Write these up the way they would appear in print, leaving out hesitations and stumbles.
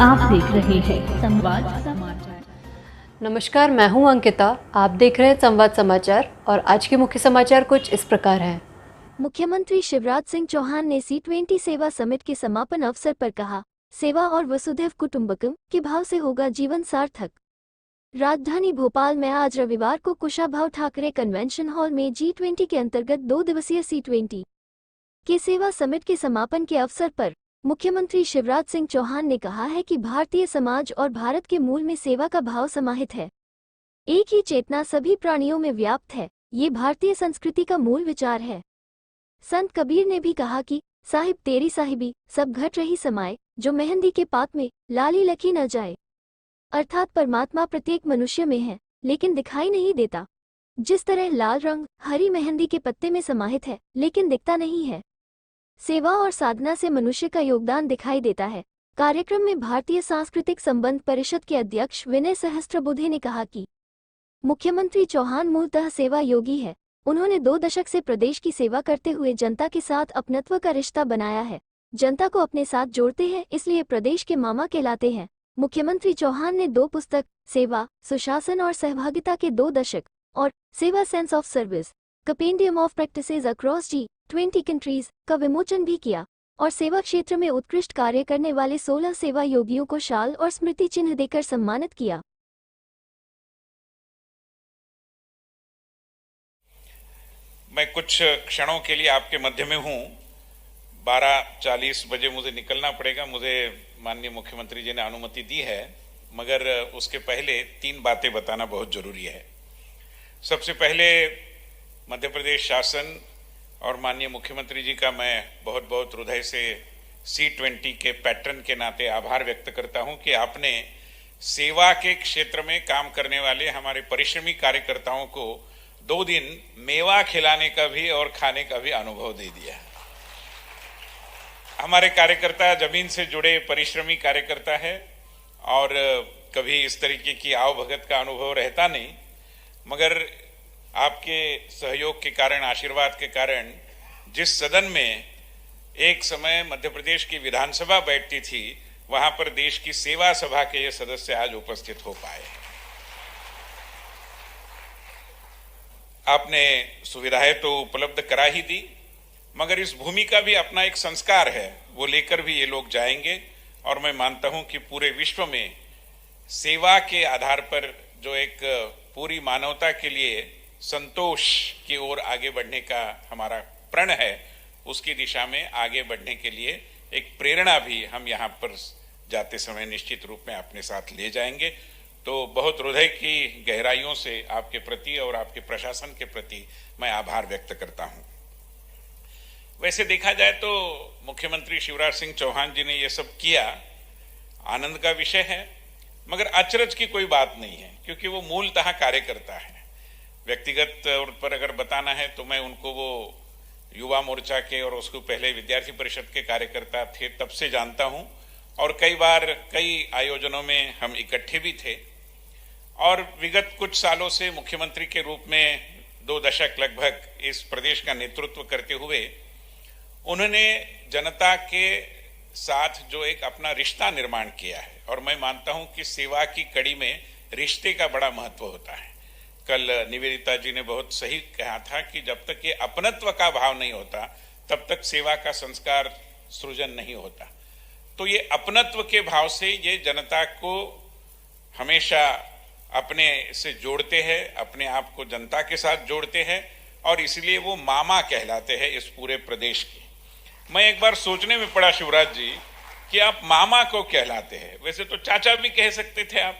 आप देख रहे हैं संवाद समाचार। नमस्कार, मैं हूं अंकिता। आप देख रहे हैं संवाद समाचार और आज के मुख्य समाचार कुछ इस प्रकार हैं। मुख्यमंत्री शिवराज सिंह चौहान ने C20 सेवा समिट के समापन अवसर पर कहा, सेवा और वसुधैव कुटुंबकम के भाव से होगा जीवन सार्थक। राजधानी भोपाल में आज रविवार को कुशाभाऊ ठाकरे कन्वेंशन हॉल में G20 के अंतर्गत 2 दिवसीय C20 के सेवा समिट के समापन के अवसर पर मुख्यमंत्री शिवराज सिंह चौहान ने कहा है कि भारतीय समाज और भारत के मूल में सेवा का भाव समाहित है। एक ही चेतना सभी प्राणियों में व्याप्त है, ये भारतीय संस्कृति का मूल विचार है। संत कबीर ने भी कहा कि साहिब तेरी साहिबी सब घट रही समाए, जो मेहंदी के पात में लाली लखी न जाए। अर्थात परमात्मा प्रत्येक मनुष्य में है लेकिन दिखाई नहीं देता। जिस तरह लाल रंग हरी मेहंदी के पत्ते में समाहित है लेकिन दिखता नहीं है, सेवा और साधना से मनुष्य का योगदान दिखाई देता है। कार्यक्रम में भारतीय सांस्कृतिक संबंध परिषद के अध्यक्ष विनय सहस्त्रबुद्धे ने कहा कि मुख्यमंत्री चौहान मूलतः सेवा योगी है। उन्होंने 2 दशक से प्रदेश की सेवा करते हुए जनता के साथ अपनत्व का रिश्ता बनाया है, जनता को अपने साथ जोड़ते हैं, इसलिए प्रदेश के मामा कहलाते हैं। मुख्यमंत्री चौहान ने 2 पुस्तक सेवा, सुशासन और सहभागिता के 2 दशक और सेवा sense of service compendium of practices across G20 countries का विमोचन भी किया और सेवा क्षेत्र में उत्कृष्ट कार्य करने वाले 16 सेवा योगियों को शाल और स्मृति चिन्ह देकर सम्मानित किया। मैं कुछ क्षणों के लिए आपके मध्य में हूं। 12:40 बजे मुझे निकलना पड़ेगा। मुझे माननीय मुख्यमंत्री जी ने अनुमति दी है, मगर उसके पहले 3 बातें बताना बहुत जरूरी है। सबसे पहले मध्य प्रदेश शासन और माननीय मुख्यमंत्री जी का मैं बहुत बहुत हृदय से C20 के पैटर्न के नाते आभार व्यक्त करता हूं कि आपने सेवा के क्षेत्र में काम करने वाले हमारे परिश्रमी कार्यकर्ताओं को 2 दिन मेवा खिलाने का भी और खाने का भी अनुभव दे दिया। हमारे कार्यकर्ता जमीन से जुड़े परिश्रमी कार्यकर्ता है और कभी इस तरीके की आवभगत का अनुभव रहता नहीं, मगर आपके सहयोग के कारण, आशीर्वाद के कारण जिस सदन में एक समय मध्य प्रदेश की विधानसभा बैठती थी, वहां पर देश की सेवा सभा के ये सदस्य आज उपस्थित हो पाए। आपने सुविधाएं तो उपलब्ध करा ही दी, मगर इस भूमि का भी अपना एक संस्कार है, वो लेकर भी ये लोग जाएंगे। और मैं मानता हूं कि पूरे विश्व में सेवा के आधार पर जो एक पूरी मानवता के लिए संतोष की ओर आगे बढ़ने का हमारा प्रण है, उसकी दिशा में आगे बढ़ने के लिए एक प्रेरणा भी हम यहाँ पर जाते समय निश्चित रूप में अपने साथ ले जाएंगे। तो बहुत हृदय की गहराइयों से आपके प्रति और आपके प्रशासन के प्रति मैं आभार व्यक्त करता हूं। वैसे देखा जाए तो मुख्यमंत्री शिवराज सिंह चौहान जी ने ये सब किया, आनंद का विषय है, मगर अचरज की कोई बात नहीं है, क्योंकि वो मूलतः कार्यकर्ता है। व्यक्तिगत तौर पर अगर बताना है तो मैं उनको वो युवा मोर्चा के और उसको पहले विद्यार्थी परिषद के कार्यकर्ता थे तब से जानता हूं, और कई बार कई आयोजनों में हम इकट्ठे भी थे। और विगत कुछ सालों से मुख्यमंत्री के रूप में 2 दशक लगभग इस प्रदेश का नेतृत्व करते हुए उन्होंने जनता के साथ जो एक अपना रिश्ता निर्माण किया है, और मैं मानता हूं कि सेवा की कड़ी में रिश्ते का बड़ा महत्व होता है। कल निवेदिता जी ने बहुत सही कहा था कि जब तक ये अपनत्व का भाव नहीं होता तब तक सेवा का संस्कार सृजन नहीं होता। तो ये अपनत्व के भाव से ये जनता को हमेशा अपने से जोड़ते हैं, अपने आप को जनता के साथ जोड़ते हैं, और इसलिए वो मामा कहलाते हैं इस पूरे प्रदेश के। मैं एक बार सोचने में पड़ा शिवराज जी कि आप मामा को कहलाते हैं, वैसे तो चाचा भी कह सकते थे आप,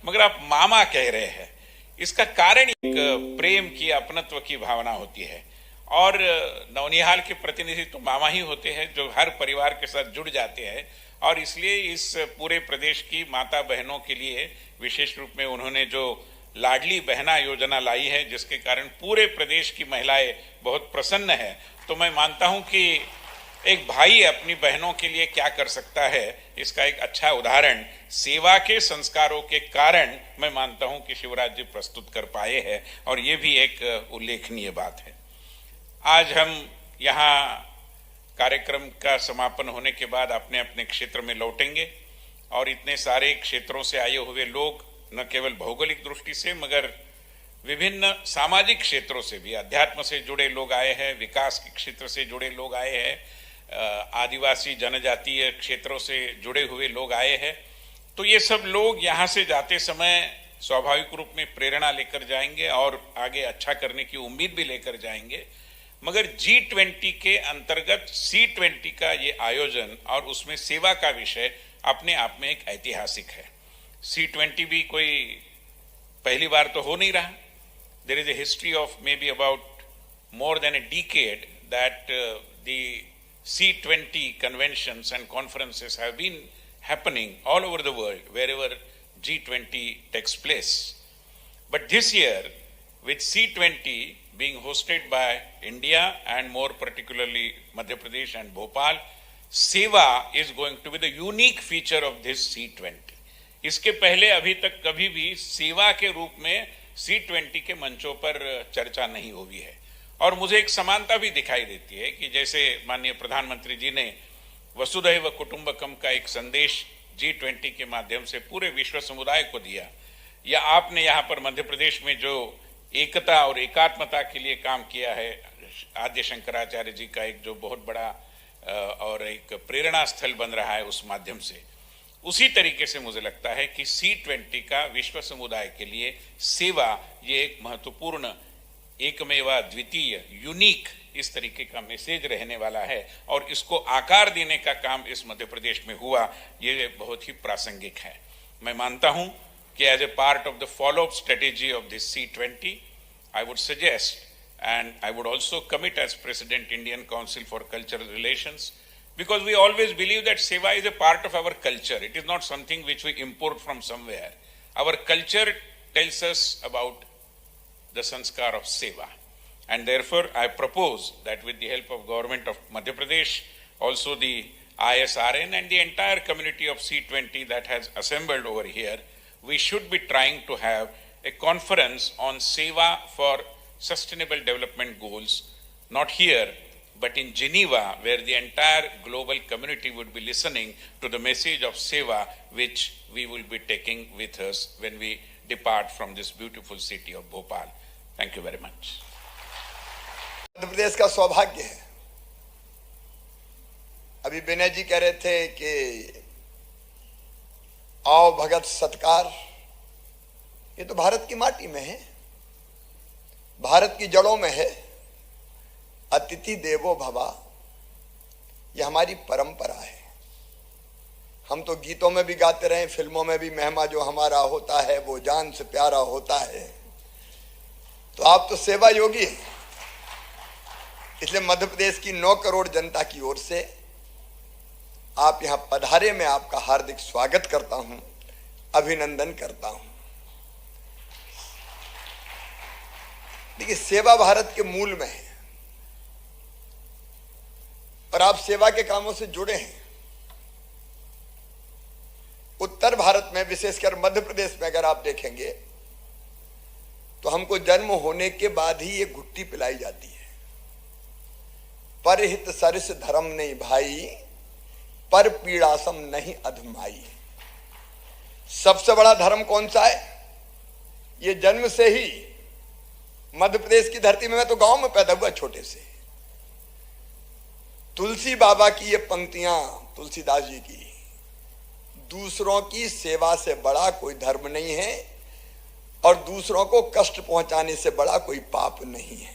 मगर आप मामा कह रहे हैं। इसका कारण एक प्रेम की, अपनत्व की भावना होती है, और नौनिहाल के प्रतिनिधि तो मामा ही होते हैं जो हर परिवार के साथ जुड़ जाते हैं। और इसलिए इस पूरे प्रदेश की माता बहनों के लिए विशेष रूप में उन्होंने जो लाडली बहना योजना लाई है, जिसके कारण पूरे प्रदेश की महिलाएं बहुत प्रसन्न है। तो मैं मानता हूं कि एक भाई अपनी बहनों के लिए क्या कर सकता है, इसका एक अच्छा उदाहरण सेवा के संस्कारों के कारण मैं मानता हूं कि शिवराज जी प्रस्तुत कर पाए हैं, और ये भी एक उल्लेखनीय बात है। आज हम यहाँ कार्यक्रम का समापन होने के बाद अपने अपने क्षेत्र में लौटेंगे, और इतने सारे क्षेत्रों से आए हुए लोग न केवल भौगोलिक दृष्टि से मगर विभिन्न सामाजिक क्षेत्रों से भी, अध्यात्म से जुड़े लोग आए हैं, विकास के क्षेत्र से जुड़े लोग आए हैं, आदिवासी जनजातीय क्षेत्रों से जुड़े हुए लोग आए हैं। तो ये सब लोग यहाँ से जाते समय स्वाभाविक रूप में प्रेरणा लेकर जाएंगे और आगे अच्छा करने की उम्मीद भी लेकर जाएंगे। मगर G20 के अंतर्गत C20 का ये आयोजन और उसमें सेवा का विषय अपने आप में एक ऐतिहासिक है। C20 भी कोई पहली बार तो हो नहीं रहा। There is a history of maybe about more than a decade that the C20 conventions and conferences have been happening all over the world, wherever G20 takes place. But this year, with C20 being hosted by India and more particularly Madhya Pradesh and Bhopal, Seva is going to be the unique feature of this C20. इसके पहले अभी तक कभी भी सेवा के रूप में C20 के मंचों पर चर्चा नहीं हुई है। और मुझे एक समानता भी दिखाई देती है कि जैसे माननीय प्रधानमंत्री जी ने वसुधैव कुटुंबकम का एक संदेश G20 के माध्यम से पूरे विश्व समुदाय को दिया, या आपने यहाँ पर मध्य प्रदेश में जो एकता और एकात्मता के लिए काम किया है, आद्य शंकराचार्य जी का एक जो बहुत बड़ा और एक प्रेरणा स्थल बन रहा है उस माध्यम से, उसी तरीके से मुझे लगता है कि C20 का विश्व समुदाय के लिए सेवा ये एक महत्वपूर्ण, एकमेवा द्वितीय, यूनिक इस तरीके का मैसेज रहने वाला है और इसको आकार देने का काम इस मध्य प्रदेश में हुआ, ये बहुत ही प्रासंगिक है। मैं मानता हूं कि as a part of the follow up strategy of this C20, I would suggest and I would also commit as President Indian Council for Cultural Relations, because we always believe that Seva is a part of our culture. It is not something which we import from somewhere. Our culture tells us about the sanskar of Seva. And therefore, I propose that with the help of Government of Madhya Pradesh, also the ISRN and the entire community of C20 that has assembled over here, we should be trying to have a conference on Seva for Sustainable Development Goals, not here, but in Geneva, where the entire global community would be listening to the message of Seva, which we will be taking with us when we depart from this beautiful city of Bhopal. Thank you very much. Madhya Pradesh का सौभाग्य है। अभी विनय जी कह रहे थे कि आओ भगत सत्कार, ये तो भारत की माटी में है, भारत की जड़ों में है। अतिथि देवो भवा, ये हमारी परंपरा है। हम तो गीतों में भी गाते रहे, फिल्मों में भी, मेहमा जो हमारा होता है वो जान से प्यारा होता है। तो आप तो सेवा योगी हैं, इसलिए मध्य प्रदेश की 9 करोड़ जनता की ओर से आप यहां पधारे, मैं आपका हार्दिक स्वागत करता हूं, अभिनंदन करता हूं। देखिए, सेवा भारत के मूल में है और आप सेवा के कामों से जुड़े हैं। उत्तर भारत में, विशेषकर मध्य प्रदेश में अगर आप देखेंगे तो हमको जन्म होने के बाद ही ये घुट्टी पिलाई जाती है, परहित सरिस धर्म नहीं भाई, पर पीड़ासम नहीं अधमाई। सबसे बड़ा धर्म कौन सा है? ये जन्म से ही मध्य प्रदेश की धरती में, मैं तो गांव में पैदा हुआ छोटे से, तुलसी बाबा की ये पंक्तियां, तुलसीदास जी की, दूसरों की सेवा से बड़ा कोई धर्म नहीं है और दूसरों को कष्ट पहुंचाने से बड़ा कोई पाप नहीं है।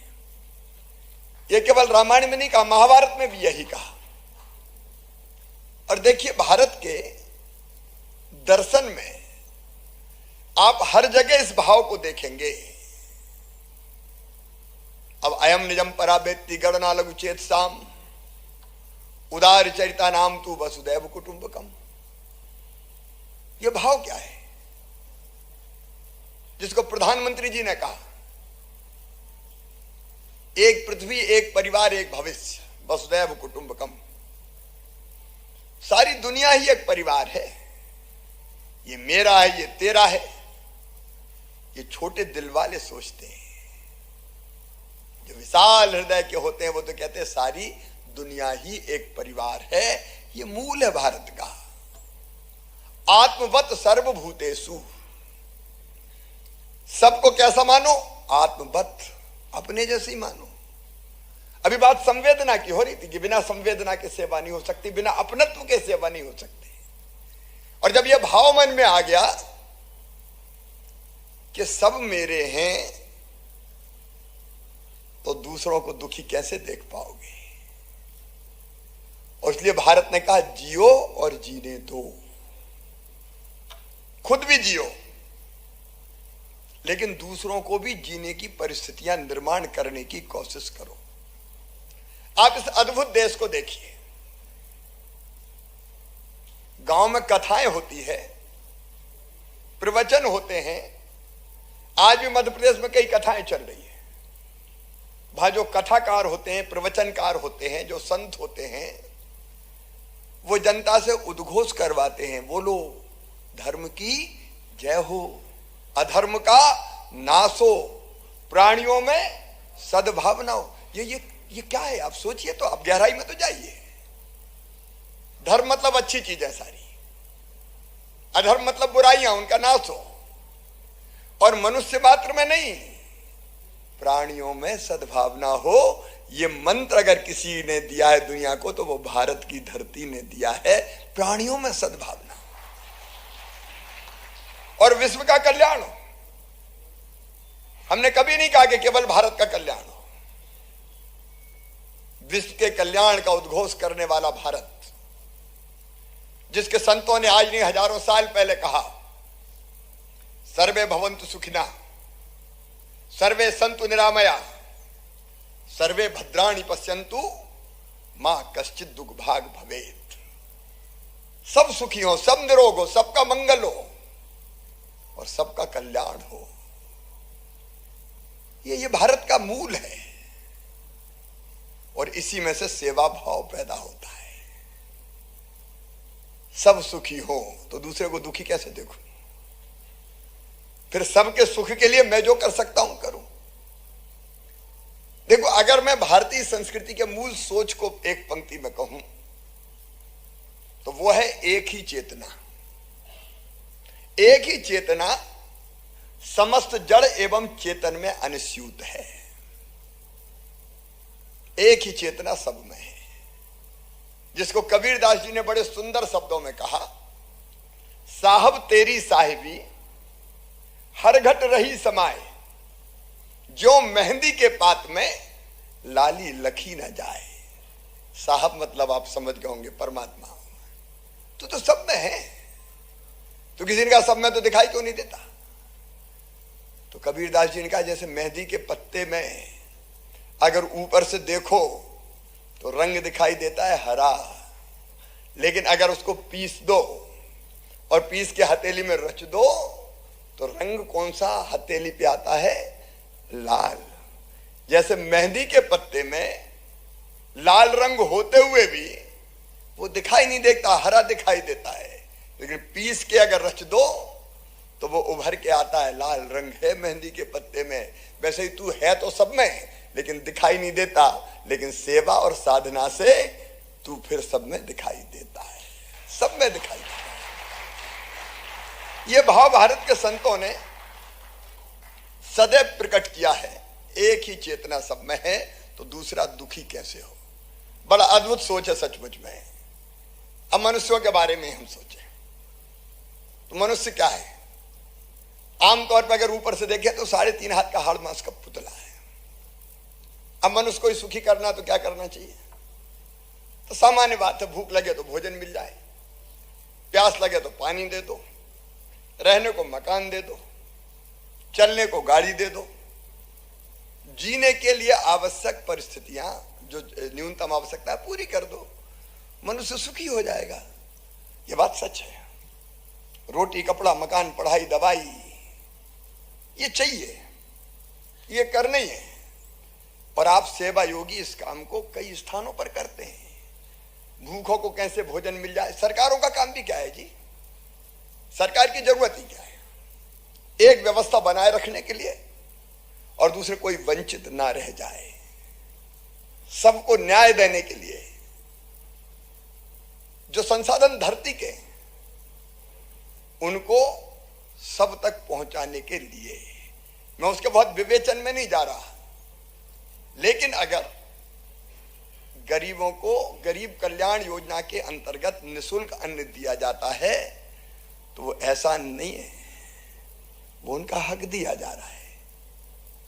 ये केवल रामायण में नहीं कहा, महाभारत में भी यही कहा। और देखिए, भारत के दर्शन में आप हर जगह इस भाव को देखेंगे। अब अयम निजम परावेत्ति गणना लघु चेत साम, उदार चरिता नाम तू वसुदैव कुटुंबकम। ये भाव क्या है जिसको प्रधानमंत्री जी ने कहा, एक पृथ्वी, एक परिवार, एक भविष्य, वसुदैव कुटुंबकम। सारी दुनिया ही एक परिवार है। ये मेरा है, ये तेरा है, ये छोटे दिल वाले सोचते हैं। जो विशाल हृदय के होते हैं वो तो कहते हैं सारी दुनिया ही एक परिवार है। ये मूल है भारत का। आत्मवत सर्वभूतेषु। सबको कैसा मानो? आत्मवत, अपने जैसी मानो। अभी बात संवेदना की हो रही थी कि बिना संवेदना के सेवा नहीं हो सकती, बिना अपनत्व के सेवा नहीं हो सकती। और जब यह भाव मन में आ गया कि सब मेरे हैं, तो दूसरों को दुखी कैसे देख पाओगे? और इसलिए भारत ने कहा जियो और जीने दो। खुद भी जियो, लेकिन दूसरों को भी जीने की परिस्थितियां निर्माण करने की कोशिश करो। आप इस अद्भुत देश को देखिए, गांव में कथाएं होती है, प्रवचन होते हैं। आज भी मध्य प्रदेश में कई कथाएं चल रही है। वहां जो कथाकार होते हैं, प्रवचनकार होते हैं, जो संत होते हैं, वो जनता से उद्घोष करवाते हैं, बोलो धर्म की जय हो, अधर्म का नाश हो, प्राणियों में सद्भावना हो। ये क्या है? आप सोचिए तो, आप गहराई में तो जाइए। धर्म मतलब अच्छी चीज है सारी, अधर्म मतलब बुराइयां, उनका नाश हो। और मनुष्य मात्र में नहीं, प्राणियों में सद्भावना हो। ये मंत्र अगर किसी ने दिया है दुनिया को, तो वो भारत की धरती ने दिया है। प्राणियों में सद्भावना और विश्व का कल्याण हो। हमने कभी नहीं कहा कि केवल भारत का कल्याण हो। विश्व के कल्याण का उद्घोष करने वाला भारत, जिसके संतों ने आज नहीं हजारों साल पहले कहा, सर्वे भवन्तु सुखिना, सर्वे सन्तु निरामया, सर्वे भद्राणि पश्यन्तु, मां कश्चित् दुख भाग भवेत्। सब सुखी हो, सब निरोग हो, सबका मंगल हो और सबका कल्याण हो। ये भारत का मूल है। और इसी में से सेवा भाव पैदा होता है। सब सुखी हो तो दूसरे को दुखी कैसे देखूं? फिर सबके सुख के लिए मैं जो कर सकता हूं करूं। देखो, अगर मैं भारतीय संस्कृति के मूल सोच को एक पंक्ति में कहूं तो वो है एक ही चेतना। एक ही चेतना समस्त जड़ एवं चेतन में अनुस्यूत है। एक ही चेतना सब में है, जिसको कबीरदास जी ने बड़े सुंदर शब्दों में कहा, साहब तेरी साहिबी हर घट रही समाए, जो मेहंदी के पात में लाली लखी न जाए। साहब मतलब आप समझ गए होंगे, परमात्मा। तो सब में है, तो किसी ने कहा सब में तो दिखाई क्यों नहीं देता? तो कबीरदास जी ने कहा जैसे मेहंदी के पत्ते में अगर ऊपर से देखो तो रंग दिखाई देता है हरा, लेकिन अगर उसको पीस दो और पीस के हथेली में रच दो तो रंग कौन सा हथेली पे आता है? लाल। जैसे मेहंदी के पत्ते में लाल रंग होते हुए भी वो दिखाई नहीं देता, हरा दिखाई देता है, लेकिन पीस के अगर रच दो तो वो उभर के आता है, लाल रंग है मेहंदी के पत्ते में। वैसे ही तू है तो सब में, लेकिन दिखाई नहीं देता, लेकिन सेवा और साधना से तू फिर सब में दिखाई देता है, सब में दिखाई देता है। ये भाव भारत के संतों ने सदैव प्रकट किया है। एक ही चेतना सब में है तो दूसरा दुखी कैसे हो? बड़ा अद्भुत सोच है सचमुच में। अब मनुष्यों के बारे में हम सोचें तो मनुष्य क्या है? आमतौर पर अगर ऊपर से देखें तो 3.5 हाथ का हाड़ मांस का पुतला है। अब मनुष्य को सुखी करना तो क्या करना चाहिए? तो सामान्य बात है, भूख लगे तो भोजन मिल जाए, प्यास लगे तो पानी दे दो, रहने को मकान दे दो, चलने को गाड़ी दे दो, जीने के लिए आवश्यक परिस्थितियां जो न्यूनतम आवश्यकता है पूरी कर दो, मनुष्य सुखी हो जाएगा। यह बात सच है। रोटी, कपड़ा, मकान, पढ़ाई, दवाई ये चाहिए, ये करना ही है। और आप सेवा योगी इस काम को कई स्थानों पर करते हैं। भूखों को कैसे भोजन मिल जाए। सरकारों का काम भी क्या है जी? सरकार की जरूरत ही क्या है? एक व्यवस्था बनाए रखने के लिए और दूसरे कोई वंचित ना रह जाए, सबको न्याय देने के लिए। जो संसाधन धरती के उनको सब तक पहुंचाने के लिए। मैं उसके बहुत विवेचन में नहीं जा रहा, लेकिन अगर गरीबों को गरीब कल्याण योजना के अंतर्गत निःशुल्क अन्न दिया जाता है तो वो एहसान नहीं है, वो उनका हक दिया जा रहा है।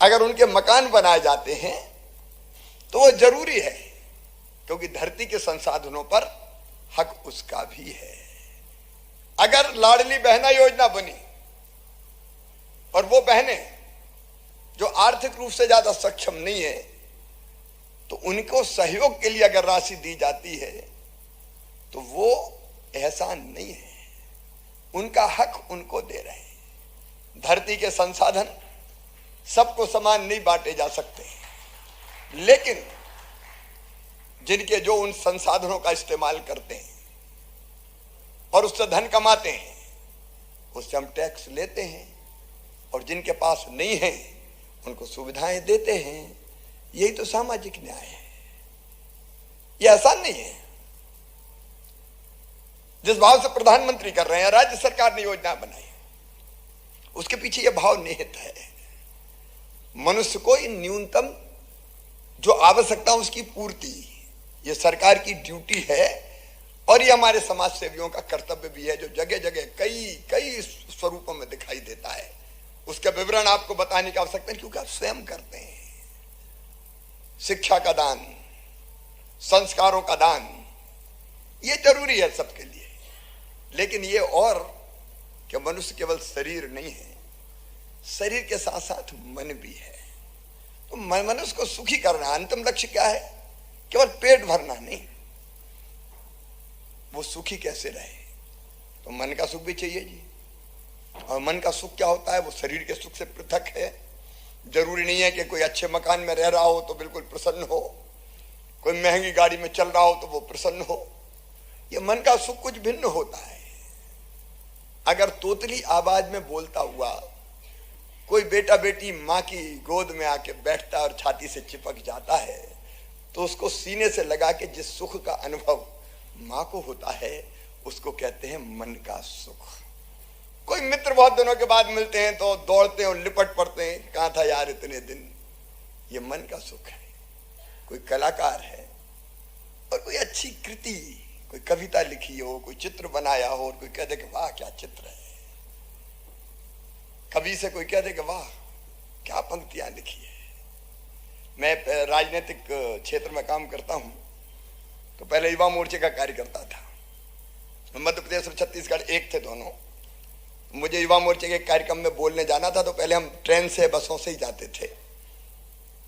अगर उनके मकान बनाए जाते हैं तो वो जरूरी है, क्योंकि धरती के संसाधनों पर हक उसका भी है। अगर लाडली बहना योजना बनी और वो बहनें जो आर्थिक रूप से ज्यादा सक्षम नहीं है, तो उनको सहयोग के लिए अगर राशि दी जाती है तो वो एहसान नहीं है, उनका हक उनको दे रहे हैं। धरती के संसाधन सबको समान नहीं बांटे जा सकते, लेकिन जिनके जो उन संसाधनों का इस्तेमाल करते हैं और उससे धन कमाते हैं, उससे हम टैक्स लेते हैं, और जिनके पास नहीं है उनको सुविधाएं देते हैं। यही तो सामाजिक न्याय है। यह आसान नहीं है। जिस भाव से प्रधानमंत्री कर रहे हैं, राज्य सरकार ने योजना बनाई, उसके पीछे यह भाव निहित है, मनुष्य को इन न्यूनतम जो आवश्यकता उसकी पूर्ति, यह सरकार की ड्यूटी है और ये हमारे समाज सेवियों का कर्तव्य भी है, जो जगह जगह कई कई स्वरूपों में दिखाई देता है। उसका विवरण आपको बताने की आवश्यकता है, क्योंकि आप स्वयं करते हैं। शिक्षा का दान, संस्कारों का दान, ये जरूरी है सबके लिए, लेकिन ये और कि मनुष्य केवल शरीर नहीं है, शरीर के साथ साथ मन भी है। तो मनुष्य को सुखी करना, अंतिम लक्ष्य क्या है? केवल पेट भरना नहीं, वो सुखी कैसे रहे? तो मन का सुख भी चाहिए जी। और मन का सुख क्या होता है? वो शरीर के सुख से पृथक है। जरूरी नहीं है कि कोई अच्छे मकान में रह रहा हो तो बिल्कुल प्रसन्न हो, कोई महंगी गाड़ी में चल रहा हो तो वो प्रसन्न हो। ये मन का सुख कुछ भिन्न होता है। अगर तोतली आवाज में बोलता हुआ कोई बेटा बेटी माँ की गोद में आके बैठता है और छाती से चिपक जाता है, तो उसको सीने से लगा के जिस सुख का अनुभव माँ को होता है, उसको कहते हैं मन का सुख। कोई मित्र बहुत दिनों के बाद मिलते हैं तो दौड़ते हैं और लिपट पड़ते हैं, कहाँ था यार इतने दिन। ये मन का सुख है। कोई कलाकार है और कोई अच्छी कृति, कोई कविता लिखी हो, कोई चित्र बनाया हो और कोई कह दे कि वाह क्या चित्र है। कवि से कोई कह दे कि वाह क्या पंक्तियां लिखी है। मैं राजनीतिक क्षेत्र में काम करता हूं, तो पहले युवा मोर्चे का कार्य करता था। मध्य प्रदेश और छत्तीसगढ़ एक थे दोनों। मुझे युवा मोर्चे के कार्यक्रम में बोलने जाना था, तो पहले हम ट्रेन से बसों से ही जाते थे।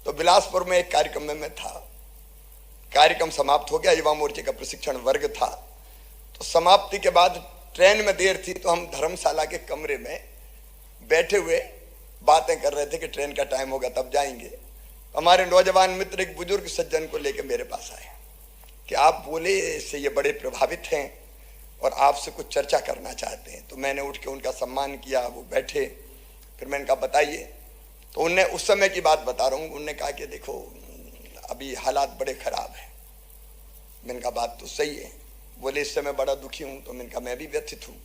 तो बिलासपुर में एक कार्यक्रम में मैं था। कार्यक्रम समाप्त हो गया, युवा मोर्चे का प्रशिक्षण वर्ग था। तो समाप्ति के बाद ट्रेन में देर थी, तो हम धर्मशाला के कमरे में बैठे हुए बातें कर रहे थे कि ट्रेन का टाइम होगा तब जाएंगे। हमारे नौजवान मित्र एक बुजुर्ग सज्जन को लेकर मेरे पास आए कि आप बोले से ये बड़े प्रभावित हैं और आपसे कुछ चर्चा करना चाहते हैं। तो मैंने उठ के उनका सम्मान किया, वो बैठे। फिर मैंने कहा बताइए। तो उनने उस समय की बात बता रहा हूँ। उनने कहा कि देखो अभी हालात बड़े खराब हैं। मैंने कहा बात तो सही है। बोले इस समय बड़ा दुखी हूँ। तो मैंने कहा मैं भी व्यथित हूँ।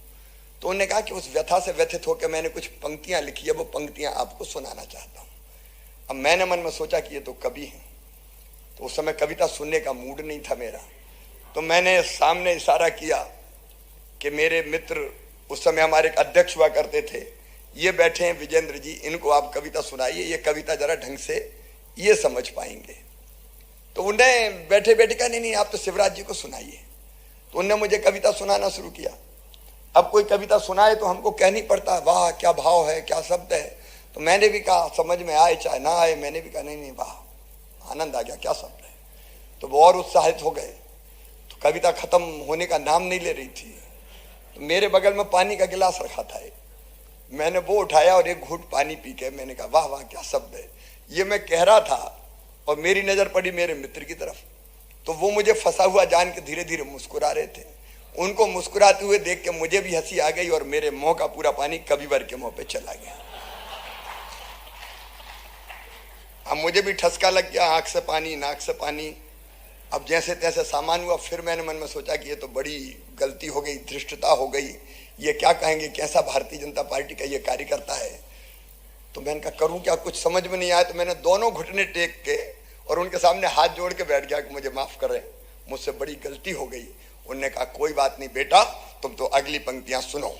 तो उन्होंने कहा कि उस व्यथा से व्यथित होकर मैंने कुछ पंक्तियां लिखी है, वो पंक्तियां आपको सुनाना चाहता हूँ। अब मैंने मन में सोचा कि ये तो कवि हैं, तो उस समय कविता सुनने का मूड नहीं था मेरा। तो मैंने सामने इशारा किया कि मेरे मित्र उस समय हमारे एक अध्यक्ष हुआ करते थे, ये बैठे हैं विजेंद्र जी, इनको आप कविता सुनाइए, ये कविता जरा ढंग से ये समझ पाएंगे। तो उन्हें बैठे बैठे कहा नहीं आप तो शिवराज जी को सुनाइए। तो उन्हें मुझे कविता सुनाना शुरू किया। अब कोई कविता सुनाए तो हमको कहनी पड़ता है वाह क्या भाव है, क्या शब्द है। तो मैंने भी कहा समझ में आए चाहे ना आए, मैंने भी कहा नहीं वाह आनंद आ गया, क्या शब्द है। तो वो और उत्साहित हो गए। तो कविता खत्म होने का नाम नहीं ले रही थी। तो मेरे बगल में पानी का गिलास रखा था, मैंने वो उठाया और एक घूंट पानी पी के मैंने कहा वाह वाह क्या शब्द है। ये मैं कह रहा था और मेरी नजर पड़ी मेरे मित्र की तरफ। तो वो मुझे फंसा हुआ जान के धीरे धीरे मुस्कुरा रहे थे। उनको मुस्कुराते हुए देख के मुझे भी हंसी आ गई और मेरे मुंह का पूरा पानी कविवर के मुंह पे चला गया। अब मुझे भी ठसका लग गया, आंख से पानी नाक से पानी। अब जैसे तैसे सामान हुआ। फिर मैंने मन में सोचा कि ये तो बड़ी गलती हो गई, धृष्टता हो गई, ये क्या कहेंगे, कैसा भारतीय जनता पार्टी का ये कार्यकर्ता है। तो मैंने कहा करूं क्या, कुछ समझ में नहीं आया। तो मैंने दोनों घुटने टेक के और उनके सामने हाथ जोड़ के बैठ गया कि मुझे माफ करें, मुझसे बड़ी गलती हो गई। उन्होंने कहा कोई बात नहीं बेटा, तुम तो अगली पंक्तियां सुनो।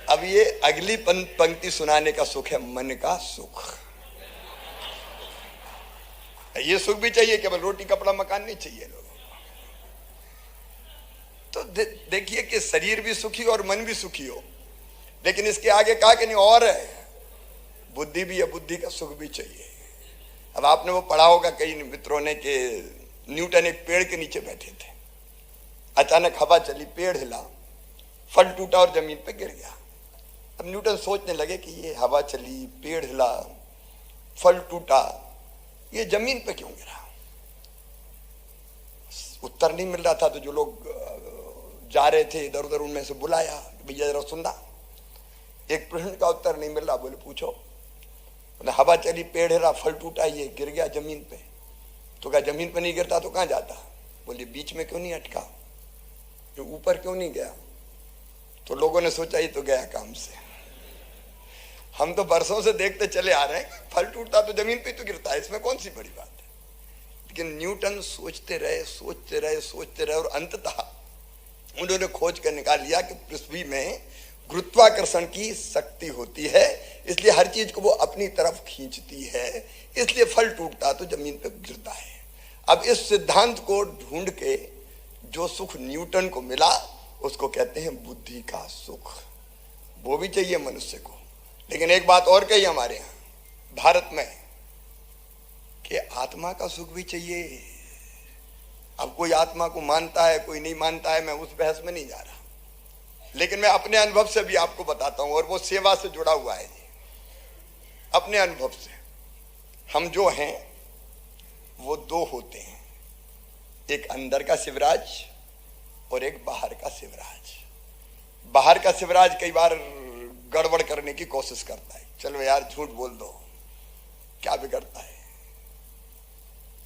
अब ये अगली पंक्ति सुनाने का सुख है मन का सुख। ये सुख भी चाहिए, केवल रोटी कपड़ा मकान नहीं चाहिए लोगों को। तो देखिए कि शरीर भी सुखी और मन भी सुखी हो, लेकिन इसके आगे कहा कि नहीं और है, बुद्धि भी है, बुद्धि का सुख भी चाहिए। अब आपने वो पढ़ा होगा कई मित्रों ने कि न्यूटन एक पेड़ के नीचे बैठे थे, अचानक हवा चली, पेड़ हिला, फल टूटा और जमीन पे गिर गया। अब न्यूटन सोचने लगे कि ये हवा चली, पेड़ हिला, फल टूटा, ये जमीन पे क्यों गिरा। उत्तर नहीं मिल रहा था। तो जो लोग जा रहे थे इधर उधर, उनमें से बुलाया, भैया जरा सुनना, एक प्रश्न का उत्तर नहीं मिल रहा। बोले पूछो। बोले हवा चली, पेड़ हिला, फल टूटा, ये गिर गया जमीन पे। तो कहा जमीन पे नहीं गिरता तो कहां जाता। बोले बीच में क्यों नहीं अटका, तो ऊपर क्यों नहीं गया। तो लोगों ने सोचा ये तो गया काम से। हम तो बरसों से देखते चले आ रहे हैं, फल टूटता तो जमीन पे तो गिरता है, इसमें कौन सी बड़ी बात है। लेकिन न्यूटन सोचते रहे, सोचते रहे, सोचते रहे, और अंततः उन्होंने खोज कर निकाल लिया कि पृथ्वी में गुरुत्वाकर्षण की शक्ति होती है, इसलिए हर चीज को वो अपनी तरफ खींचती है, इसलिए फल टूटता तो जमीन पे गिरता है। अब इस सिद्धांत को ढूंढ के जो सुख न्यूटन को मिला उसको कहते हैं बुद्धि का सुख। वो भी चाहिए मनुष्य को। लेकिन एक बात और कही हमारे यहां भारत में कि आत्मा का सुख भी चाहिए। अब कोई आत्मा को मानता है, कोई नहीं मानता है, मैं उस बहस में नहीं जा रहा, लेकिन मैं अपने अनुभव से भी आपको बताता हूं, और वो सेवा से जुड़ा हुआ है जी। अपने अनुभव से हम जो हैं वो दो होते हैं, एक अंदर का शिवराज और एक बाहर का शिवराज। बाहर का शिवराज कई बार गड़बड़ करने की कोशिश करता है, चलो यार झूठ बोल दो, क्या बिगड़ता है,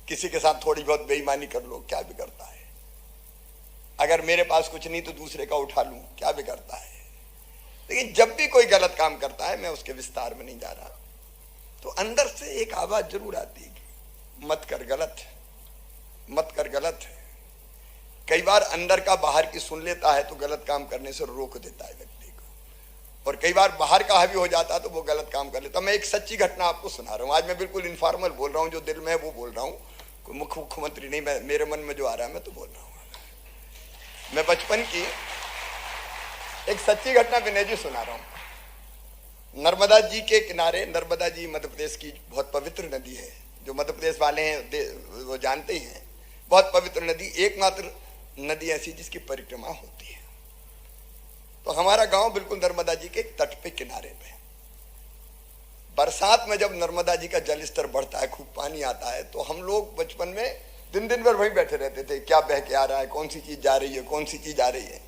किसी के साथ थोड़ी बहुत बेईमानी कर लो, क्या बिगड़ता है, अगर मेरे पास कुछ नहीं तो दूसरे का उठा लूं, क्या बिगड़ता है। लेकिन जब भी कोई गलत काम करता है, मैं उसके विस्तार में नहीं जा रहा, तो अंदर से एक आवाज जरूर आती है, मत कर गलत, मत कर गलत। कई बार अंदर का बाहर की सुन लेता है तो गलत काम करने से रोक देता है व्यक्ति को, और कई बार बाहर का हावी हो जाता है तो वो गलत काम कर लेता। मैं एक सच्ची घटना आपको सुना रहा हूं, आज मैं बिल्कुल इनफॉर्मल बोल रहा हूं, जो दिल में है वो बोल रहा हूं, कोई मुख्यमंत्री नहीं, मैं मेरे मन में जो आ रहा है मैं तो बोल रहा हूं। मैं बचपन की एक सच्ची घटना विनय जी सुना रहा हूं। नर्मदा जी के किनारे, नर्मदा जी मध्य प्रदेश की बहुत पवित्र नदी है, जो मध्य प्रदेश वाले हैं वो जानते ही हैं, बहुत पवित्र नदी, एकमात्र नदी ऐसी जिसकी परिक्रमा होती है। तो हमारा गांव बिल्कुल नर्मदा जी के तट पे किनारे पे। बरसात में जब नर्मदा जी का जल स्तर बढ़ता है, खूब पानी आता है, तो हम लोग बचपन में दिन दिन भर वहीं बैठे रहते थे, क्या बह के आ रहा है, कौन सी चीज जा रही है, कौन सी चीज आ रही है।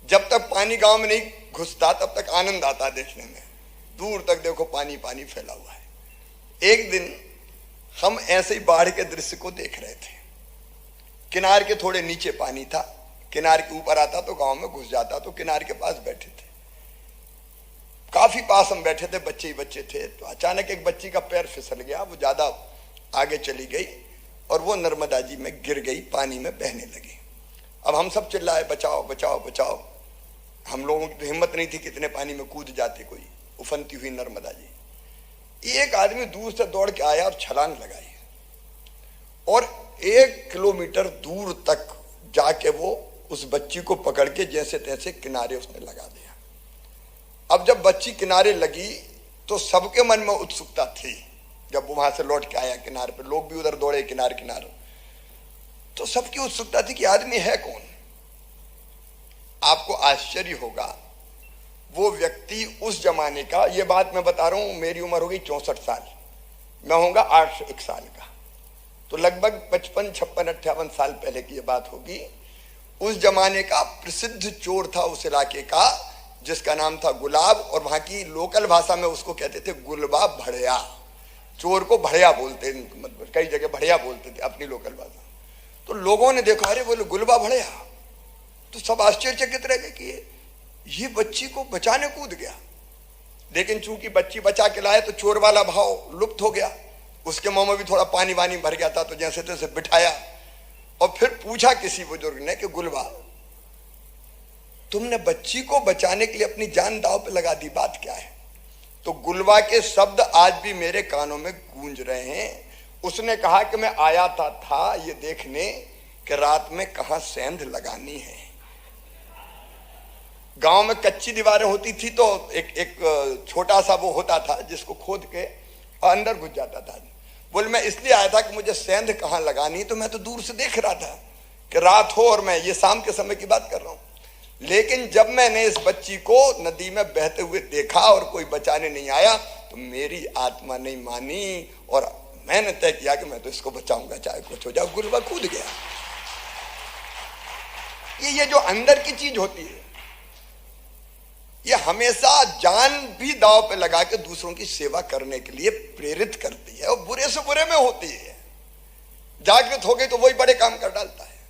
जब तक पानी गांव में नहीं घुसता तब तक आनंद आता देखने में, दूर तक देखो पानी पानी फैला हुआ है। एक दिन हम ऐसे ही बाढ़ के दृश्य को देख रहे थे, किनार के थोड़े नीचे पानी था, किनार के ऊपर आता तो गांव में घुस जाता, तो किनार के पास बैठे थे, काफी पास हम बैठे थे, बच्चे ही बच्चे थे। तो अचानक एक बच्ची का पैर फिसल गया, वो ज्यादा आगे चली गई और वो नर्मदा जी में गिर गई, पानी में बहने लगी। अब हम सब चिल्लाए बचाओ बचाओ बचाओ, हम लोगों की तो हिम्मत नहीं थी कितने पानी में कूद जाते कोई, उफनती हुई नर्मदा जी। एक आदमी दूर से दौड़ के आया और छलांग लगाई, और 1 किलोमीटर दूर तक जाके वो उस बच्ची को पकड़ के जैसे तैसे किनारे उसने लगा दिया। अब जब बच्ची किनारे लगी तो सबके मन में उत्सुकता थी, जब वो वहां से लौट के आया किनारे पे, लोग भी उधर दौड़े किनारे किनारे, तो सबकी उत्सुकता थी कि आदमी है कौन। आपको आश्चर्य होगा, वो व्यक्ति उस जमाने का, ये बात मैं बता रहा हूं, मेरी उम्र होगी 64 साल, मैं होऊंगा 801 साल का, तो लगभग 55, 56, 58 साल पहले की ये बात होगी। उस जमाने का प्रसिद्ध चोर था उस इलाके का, जिसका नाम था गुलाब, और वहां की लोकल भाषा में उसको कहते थे गुलबा भड़िया। चोर को भड़िया बोलते हैं, मतलब कई जगह भड़िया बोलते थे अपनी लोकल भाषा। तो लोगों ने देखा, अरे बोले गुलबा भड़िया, तो सब आश्चर्यचकित रह गए कि ये बच्ची को बचाने कूद गया। लेकिन चूंकि बच्ची बचा के लाए तो चोर वाला भाव लुप्त हो गया, उसके मुंह में भी थोड़ा पानी वानी भर गया था, तो जैसे तैसे बिठाया और फिर पूछा किसी बुजुर्ग ने कि गुलबा, तुमने बच्ची को बचाने के लिए अपनी जान दांव पे लगा दी, बात क्या है? तो गुलबा के शब्द आज भी मेरे कानों में गूंज रहे हैं। उसने कहा कि मैं आया था ये देखने कि रात में कहां सेंध लगानी है। गांव में कच्ची दीवारें होती थी तो एक छोटा सा वो होता था जिसको खोद के अंदर घुस जाता था। बोले मैं इसलिए आया था कि मुझे सेंध कहां लगानी, तो मैं तो दूर से देख रहा था कि रात हो और मैं ये शाम के समय की बात कर रहा हूं। लेकिन जब मैंने इस बच्ची को नदी में बहते हुए देखा और कोई बचाने नहीं आया तो मेरी आत्मा नहीं मानी और मैंने तय किया कि मैं तो इसको बचाऊंगा चाहे कुछ हो जाए। गुलबा कूद गया। ये जो अंदर की चीज होती है, ये हमेशा जान भी दांव पे लगा के दूसरों की सेवा करने के लिए प्रेरित करती है और बुरे से बुरे में होती है। जागृत हो गई तो वही बड़े काम कर डालता है।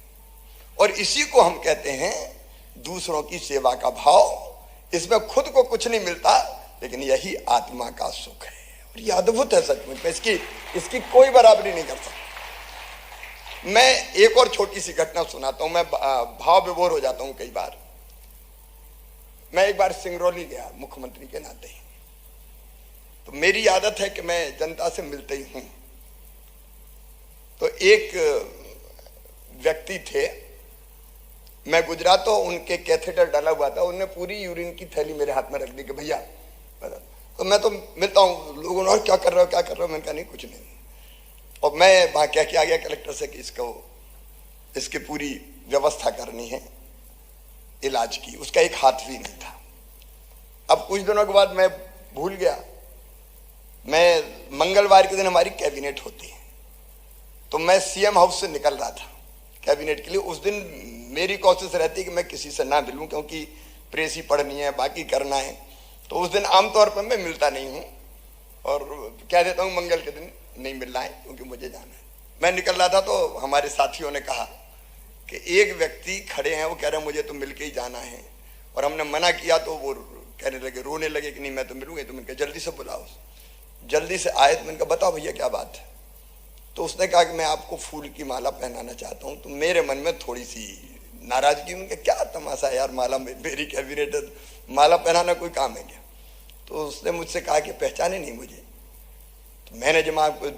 और इसी को हम कहते हैं दूसरों की सेवा का भाव। इसमें खुद को कुछ नहीं मिलता, लेकिन यही आत्मा का सुख है और ये अद्भुत है सचमुच में। इसकी कोई बराबरी नहीं कर सकता। मैं एक और छोटी सी घटना सुनाता हूं। मैं भाव विभोर हो जाता हूं कई बार। मैं एक बार सिंगरौली गया मुख्यमंत्री के नाते, तो मेरी आदत है कि मैं जनता से मिलते ही हूं। तो एक व्यक्ति थे, मैं गुजरा तो उनके कैथेटर डाला हुआ था, उन्होंने पूरी यूरिन की थैली मेरे हाथ में रख दी कि भैया। तो मैं तो मिलता हूँ लोगों ने, और क्या कर रहे हो क्या कर रहे हो? मैंने कहा नहीं कुछ नहीं। और मैं वहां क्या आ गया कलेक्टर से कि इसकी पूरी व्यवस्था करनी है इलाज की। उसका एक हाथ भी नहीं था। अब कुछ दिनों के बाद मैं भूल गया। मैं मंगलवार के दिन हमारी कैबिनेट होती है, तो मैं सीएम हाउस से निकल रहा था कैबिनेट के लिए। उस दिन मेरी कोशिश रहती है कि मैं किसी से ना मिलूं, क्योंकि प्रेस ही पढ़नी है, बाकी करना है। तो उस दिन आमतौर पर मैं मिलता नहीं हूं और कह देता हूं मंगल के दिन नहीं मिलना है क्योंकि मुझे जाना है। मैं निकल रहा था तो हमारे साथियों ने कहा कि एक व्यक्ति खड़े हैं, वो कह रहे हैं मुझे तो मिल के ही जाना है। और हमने मना किया तो वो कहने लगे, रोने लगे कि नहीं मैं तो मिलूंगा। तो मैंने कहा जल्दी से बुलाओ। जल्दी से आए तो मैंने कहा बताओ भैया क्या बात है? तो उसने कहा कि मैं आपको फूल की माला पहनाना चाहता हूँ। तो मेरे मन में थोड़ी सी नाराजगी। उनके क्या तमाशा है यार, माला मेरी कैबिनेट, माला पहनाना कोई काम है क्या? तो उसने मुझसे कहा कि पहचाने नहीं मुझे। तो मैंने दिमाग को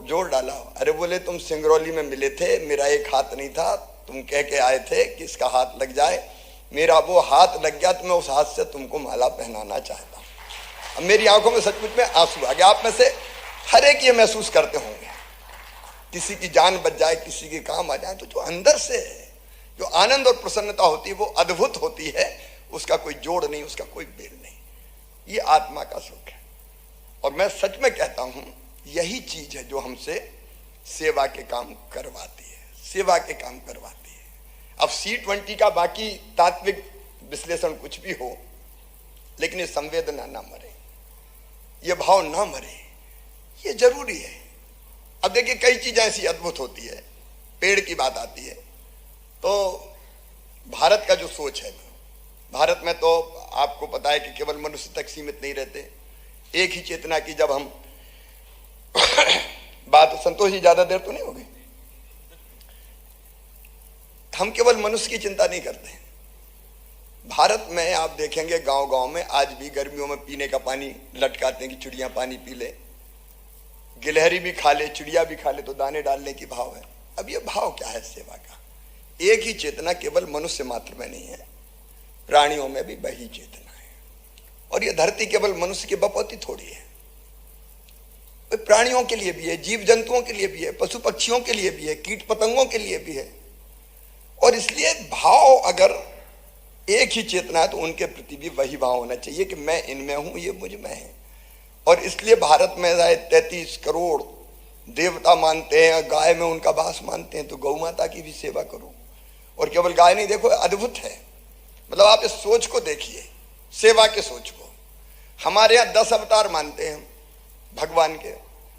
जोर डाला। अरे बोले तुम सिंगरौली में मिले थे, मेरा एक हाथ नहीं था, तुम कह के आए थे कि इसका हाथ लग जाए, मेरा वो हाथ लग गया, तो मैं उस हाथ से तुमको माला पहनाना चाहता हूँ। अब मेरी आंखों में सचमुच में आंसू आ गया। आप में से हर एक ये महसूस करते होंगे, किसी की जान बच जाए, किसी के काम आ जाए, तो जो अंदर से जो आनंद और प्रसन्नता होती है वो अद्भुत होती है। उसका कोई जोड़ नहीं, उसका कोई बेल नहीं। ये आत्मा का सुख है। और मैं सच में कहता हूं यही चीज है जो हमसे सेवा के काम करवाती है, सेवा के काम करवाती है। अब C20 का बाकी तात्विक विश्लेषण कुछ भी हो, लेकिन ये संवेदना ना मरे, ये भाव ना मरे, ये जरूरी है। अब देखिए कई चीजें ऐसी अद्भुत होती है। पेड़ की बात आती है तो भारत का जो सोच है, भारत में तो आपको पता है कि केवल मनुष्य तक सीमित नहीं रहते। एक ही चेतना की जब हम बात, संतोष जी ज्यादा देर तो नहीं हो गई, हम केवल मनुष्य की चिंता नहीं करते। भारत में आप देखेंगे गांव गांव में आज भी गर्मियों में पीने का पानी लटकाते हैं कि चिड़िया पानी पी ले, गिलहरी भी खा ले, चिड़िया भी खा ले, तो दाने डालने की भाव है। अब ये भाव क्या है सेवा का? एक ही चेतना केवल मनुष्य मात्र में नहीं है, प्राणियों में भी वही चेतना है। और ये धरती केवल मनुष्य की बपौती थोड़ी है, प्राणियों के लिए भी है, जीव जंतुओं के लिए भी है, पशु पक्षियों के लिए भी है, कीट पतंगों के लिए भी है। और इसलिए भाव अगर एक ही चेतना है तो उनके प्रति भी वही भाव होना चाहिए कि मैं इनमें हूं, ये मुझ में है। और इसलिए भारत में 33 करोड़ देवता मानते हैं, गाय में उनका वास मानते हैं, तो गौ माता की भी सेवा करो। और केवल गाय नहीं, देखो अद्भुत है, मतलब आप इस सोच को देखिए, सेवा के सोच को। हमारे यहाँ 10 अवतार मानते हैं भगवान के,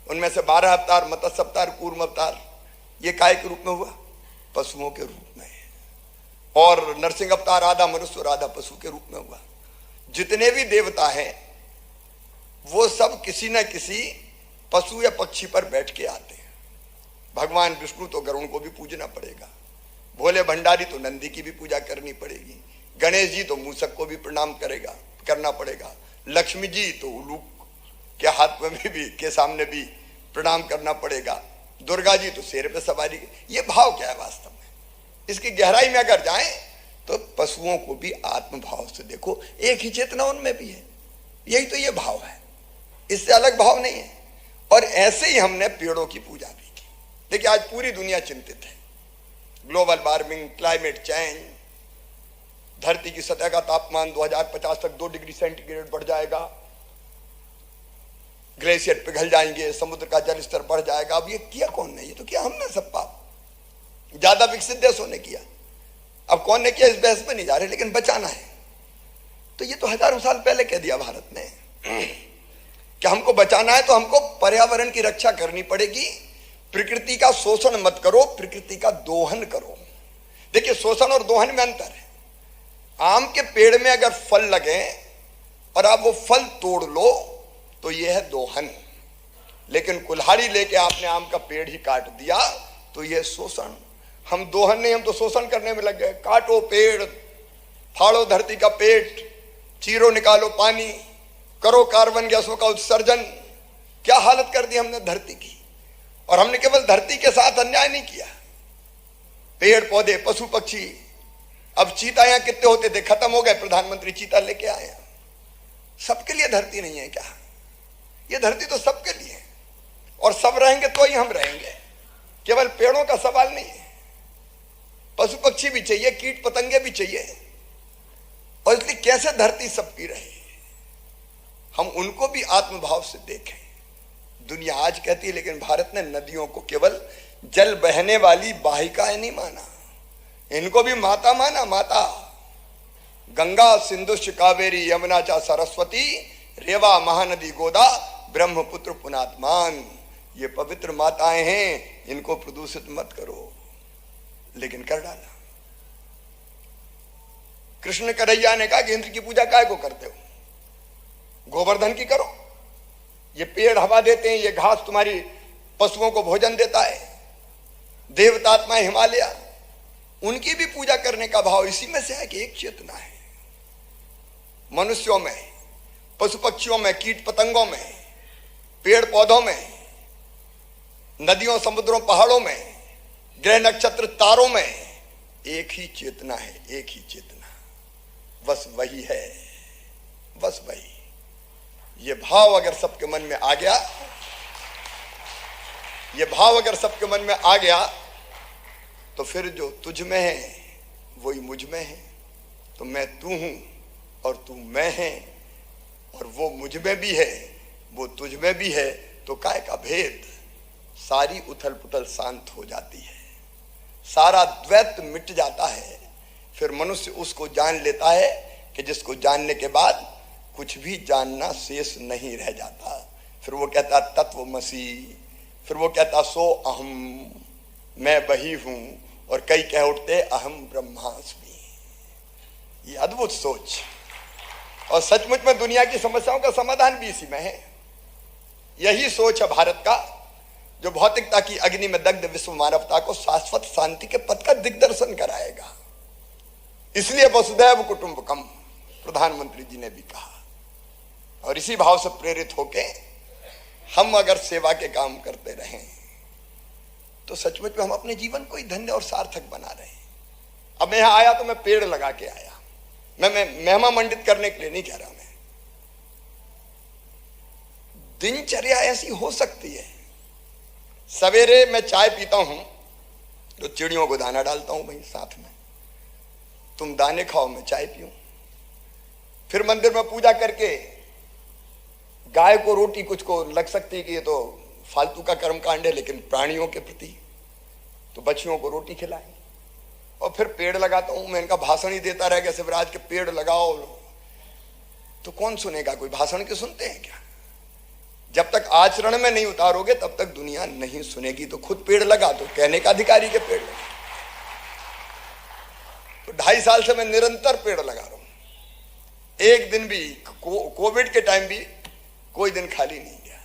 उनमें से 12 अवतार मत्स्य अवतार, कूर्म अवतार, ये काय के रूप में हुआ? पशुओं के रूप में। और नरसिंह अवतार आधा मनुष्य और आधा पशु के रूप में हुआ। जितने भी देवता हैं वो सब किसी न किसी पशु या पक्षी पर बैठ के आते हैं। भगवान विष्णु तो गरुड़ को भी पूजना पड़ेगा, भोले भंडारी तो नंदी की भी पूजा करनी पड़ेगी, गणेश जी तो मूसक को भी प्रणाम करना पड़ेगा, लक्ष्मी जी तो उल्लू के हाथ में भी के सामने भी प्रणाम करना पड़ेगा, दुर्गा जी तो शेर पे सवारी। ये भाव क्या है वास्तव में? इसकी गहराई में अगर जाएं तो पशुओं को भी आत्म भाव से देखो, एक ही चेतना उनमें भी है। यही तो ये भाव है, इससे अलग भाव नहीं है। और ऐसे ही हमने पेड़ों की पूजा भी की। देखिए आज पूरी दुनिया चिंतित है, ग्लोबल वार्मिंग, क्लाइमेट चेंज, धरती की सतह का तापमान 2050 तक 2 डिग्री सेंटीग्रेड बढ़ जाएगा, ग्लेशियर पिघल जाएंगे, समुद्र का जल स्तर बढ़ जाएगा। अब ये किया कौन ने? ये तो किया हमने सब पाप। ज्यादा विकसित देशों ने किया, अब कौन ने किया इस बहस में नहीं जा रहे, लेकिन बचाना है। तो ये तो हजारों साल पहले कह दिया भारत ने कि हमको बचाना है तो हमको पर्यावरण की रक्षा करनी पड़ेगी। प्रकृति का शोषण मत करो, प्रकृति का दोहन करो। देखिए शोषण और दोहन में अंतर है। आम के पेड़ में अगर फल लगे और आप वो फल तोड़ लो तो यह है दोहन, लेकिन कुल्हाड़ी लेके आपने आम का पेड़ ही काट दिया तो यह शोषण। हम दोहन नहीं, हम तो शोषण करने में लग गए। काटो पेड़, फाड़ो धरती का पेट, चीरो निकालो पानी, करो कार्बन गैसों का उत्सर्जन। क्या हालत कर दी हमने धरती की। और हमने केवल धरती के साथ अन्याय नहीं किया, पेड़ पौधे, पशु पक्षी। अब चीता यहां कितने होते थे, खत्म हो गए, प्रधानमंत्री चीता लेके आए। सबके लिए धरती नहीं है क्या? ये धरती तो सबके लिए है, और सब रहेंगे तो ही हम रहेंगे। केवल पेड़ों का सवाल नहीं है, पशु पक्षी भी चाहिए, कीट पतंगे भी चाहिए। और इसलिए कैसे धरती सबकी रहे, हम उनको भी आत्मभाव से देखें। दुनिया आज कहती है, लेकिन भारत ने नदियों को केवल जल बहने वाली वाहिकाएं नहीं माना, इनको भी माता माना। माता गंगा सिंधु कावेरी यमुना चा सरस्वती रेवा महानदी गोदा ब्रह्मपुत्र पुनात्मान। ये पवित्र माताएं हैं, इनको प्रदूषित मत करो, लेकिन कर डाला। कृष्ण कन्हैया ने कहा कि इंद्र की पूजा काय को करते हो, गोवर्धन की करो। ये पेड़ हवा देते हैं, ये घास तुम्हारी पशुओं को भोजन देता है। देवतात्मा हिमालय, उनकी भी पूजा करने का भाव इसी में से है कि एक चेतना है। मनुष्यों में, पशु पक्षियों में, कीट पतंगों में, पेड़ पौधों में, नदियों समुद्रों पहाड़ों में, ग्रह नक्षत्र तारों में एक ही चेतना है, एक ही चेतना। बस वही है, बस वही। ये भाव अगर सबके मन में आ गया, ये भाव अगर सबके मन में आ गया, तो फिर जो तुझ में है वही मुझ में है। तो मैं तू हूं और तू मैं है, और वो मुझ में भी है, वो तुझ में भी है। तो काय का भेद, सारी उथल पुथल शांत हो जाती है, सारा द्वैत मिट जाता है। फिर मनुष्य उसको जान लेता है कि जिसको जानने के बाद कुछ भी जानना शेष नहीं रह जाता। फिर वो कहता तत्वमसि, फिर वो कहता सो अहम, मैं वही हूं। और कई कह उठते अहम ब्रह्मास्मि। ये अद्भुत सोच, और सचमुच में दुनिया की समस्याओं का समाधान भी इसी में है। यही सोच है भारत का, जो भौतिकता की अग्नि में दग्ध विश्व मानवता को शाश्वत शांति के पथ का दिग्दर्शन कराएगा। इसलिए वसुधैव कुटुंबकम प्रधानमंत्री जी ने भी कहा। और इसी भाव से प्रेरित होके हम अगर सेवा के काम करते रहें तो सचमुच में हम अपने जीवन को ही धन्य और सार्थक बना रहे हैं। अब मैं यहां आया तो मैं पेड़ लगा के आया, मैं महिमा मंडित करने के लिए नहीं कह रहा। मैं दिनचर्या ऐसी हो सकती है, सवेरे मैं चाय पीता हूं तो चिड़ियों को दाना डालता हूं वहीं साथ में, तुम दाने खाओ मैं चाय पीऊं। फिर मंदिर में पूजा करके गाय को रोटी, कुछ को लग सकती है कि ये तो फालतू का कर्म कांड है, लेकिन प्राणियों के प्रति तो बच्चियों को रोटी खिलाएं। और फिर पेड़ लगाता हूं मैं, इनका भाषण ही देता रह गया शिवराज के पेड़ लगाओ, तो कौन सुनेगा? कोई भाषण के सुनते हैं क्या? जब तक आचरण में नहीं उतारोगे तब तक दुनिया नहीं सुनेगी। तो खुद पेड़ लगा दो, कहने का अधिकारी के पेड़ लगा। तो 2.5 साल से मैं निरंतर पेड़ लगा रहा हूं। एक दिन भी कोविड के टाइम भी कोई दिन खाली नहीं गया,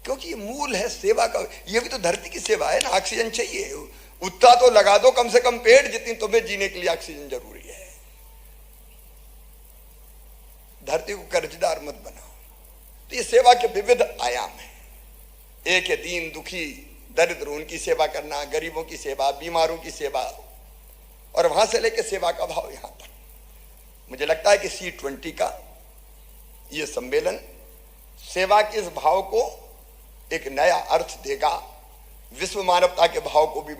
क्योंकि ये मूल है सेवा का। ये भी तो धरती की सेवा है ना। ऑक्सीजन चाहिए, उतना तो लगा दो कम से कम पेड़, जितनी तुम्हें जीने के लिए ऑक्सीजन जरूरी है। धरती को कर्जदार मत बनाओ। तो ये सेवा के विविध आयाम हैं। एक है दीन दुखी दरिद्र, उनकी सेवा करना, गरीबों की सेवा, बीमारों की सेवा, और वहां से लेकर सेवा का भाव यहां तक। मुझे लगता है कि C20 का ये सम्मेलन सेवा के इस भाव को एक नया अर्थ देगा, विश्व मानवता के भाव को भी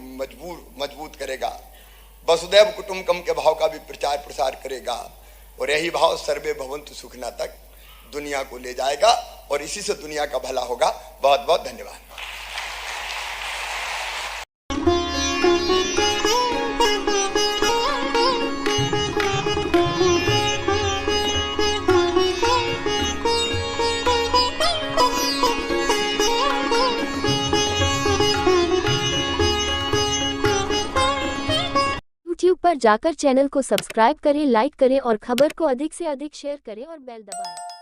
मजबूत करेगा, वसुधैव कुटुंबकम के भाव का भी प्रचार प्रसार करेगा, और यही भाव सर्वे भवन्तु सुखिनः तक दुनिया को ले जाएगा, और इसी से दुनिया का भला होगा। बहुत बहुत धन्यवाद। यूट्यूब पर जाकर चैनल को सब्सक्राइब करें, लाइक करें और खबर को अधिक से अधिक शेयर करें और बेल दबाएं।